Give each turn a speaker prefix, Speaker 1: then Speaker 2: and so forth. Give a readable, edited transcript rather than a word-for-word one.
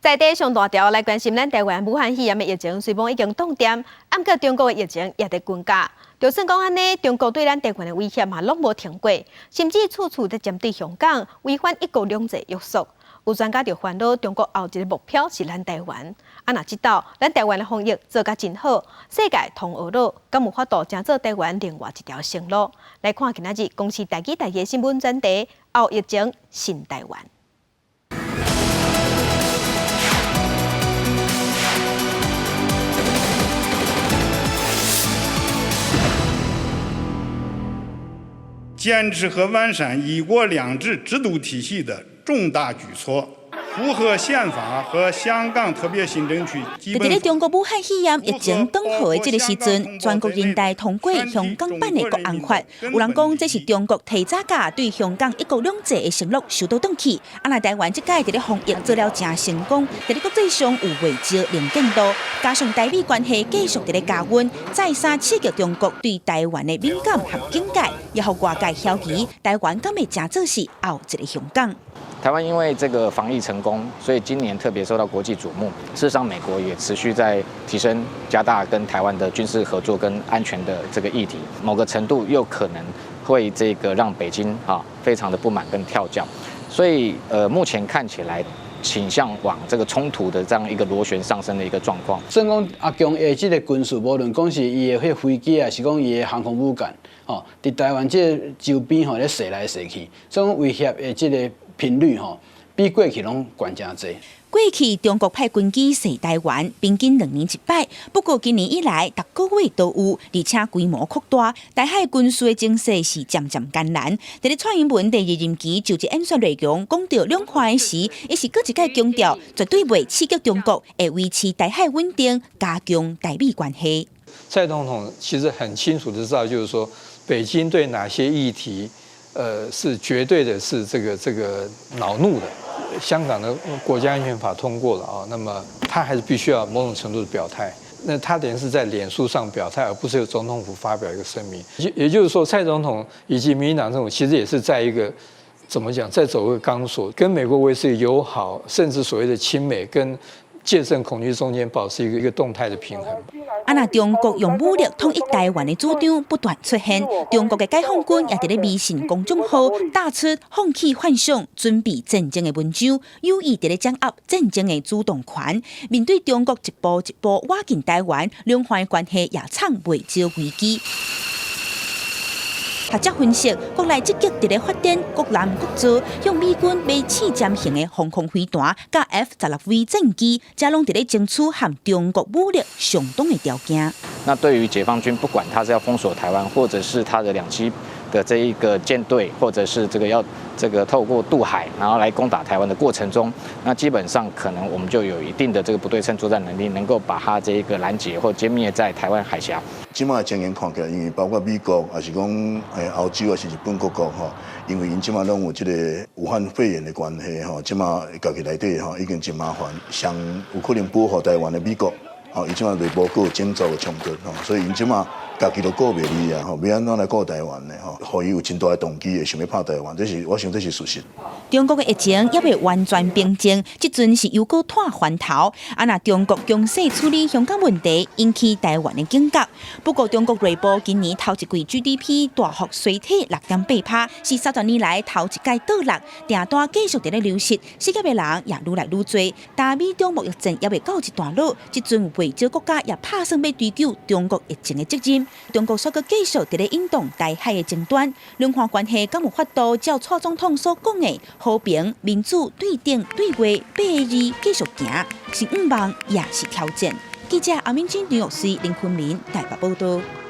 Speaker 1: 在地上大条来关心咱台湾武汉肺炎的疫情，虽然已经冻点，不过中国的疫情也在增加。就算讲安尼，中国对咱台湾的威胁嘛，拢无停过，甚至处处在针对香港违反一国两制约束。有专家就烦恼，中国后一个目标是咱台湾。若知道咱台湾的防疫做甲真好，世界同学路，敢有法度成做台湾另外一条生路？来看今仔日公视台记新闻专题后疫情新台湾。
Speaker 2: 坚持和完善一国两制制度体系的重大举措，符合宪法和香港特别行政区基本法。
Speaker 3: 在中国武汉肺炎疫情当好的这个时阵，全国人大通过香港版的国安法。有人讲这是中国提早甲对香港一国两制的承诺收到转去。那台湾这届在咧防疫做了真成功，在咧国际上有位阶零见度，加上台美关系继续在咧加温，再三刺激中国对台湾的敏感和警戒，也互外界怀疑台湾敢会真做是后一个香港。
Speaker 4: 台湾因为这个防疫成功，所以今年特别受到国际瞩目。事实上，美国也持续在提升、加大跟台湾的军事合作跟安全的这个议题。某个程度又可能会这个让北京非常的不满跟跳脚。所以目前看起来倾向往这个冲突的这样一个螺旋上升的一个状况。
Speaker 5: 算讲阿强的这个军事，无论讲是伊的迄飞机啊，是讲伊的航空母舰，伫台湾这周边咧射来射去，所以威胁的这个频率比过去拢悬真济。
Speaker 3: 过去中国派军机射台湾，平均2年1摆。不过今年以来，逐个月都有，而且规模扩大。台海军事的情势是渐渐艰难。在咧蔡英文第2任期就职演说内容讲到两岸时，也是搁一再强调，绝对袂刺激中国，会维持台海稳定，加强台美关系。
Speaker 6: 蔡总统其实很清楚的知道，就是说北京对哪些议题，是绝对的是这个恼怒的。香港的国家安全法通过了啊，那么他还是必须要某种程度的表态。那他等于是在脸书上表态，而不是由总统府发表一个声明。也就是说，蔡总统以及民进党政府其实也是在一个怎么讲，在走一个钢索，跟美国维持友好，甚至所谓的亲美跟戒慎恐惧中间保持一个动态的平衡。
Speaker 3: 那中国用武力统一台湾的主张不断出现，中国的解放军也在咧微信公众号打出放弃幻想、准备战争的文章，有意在咧掌握战争的主动权。面对中国一步一步挖进台湾，两岸关系也惨未少危机。学者分析，国内积极在咧发展国南国造，向美军买刺针型的防空飞弹、甲 F-16V 战机，这拢在咧争取和中国武力相当的条件。
Speaker 4: 那对于解放军，不管他是要封锁台湾，或者是他的2栖的这一个舰队，或者是要透过渡海，然后来攻打台湾的过程中，那基本上可能我们就有一定的这个不对称作战能力，能够把它这一个拦截或歼灭在台湾海峡。
Speaker 7: 即马情形看起来，因为包括美国，还是讲欧洲，还是日本各国因为因即马拢有这个武汉肺炎的关系即马家己内底已经真麻烦，上有可能保护台湾的美国，伊即马内部佫有建造的冲突所以因即马家己都顾袂离啊，要安怎来顾台湾呢？互伊有真大的动机，想要拍台湾，我想这是事实。
Speaker 3: 中国的疫情也未完全平静，即阵是又搁拖环头。那中国强势处理香港问题，引起台湾的警觉。不过，中国内部今年头一季 GDP 大幅衰退6.8%，是30年来头一届倒落，订单继续在咧流失，失业的人也愈来愈多。但美中贸易战也未告一段落，即阵有未少国家也拍算要追究中国疫情的责任。中国所搁继续在咧引动台海的争端，两岸关系敢有法度照蔡总统所讲的和平、民主、对等、对话8个字继续行，是愿望也是挑战。记者阿明金、刘玉水、林坤明台北报道。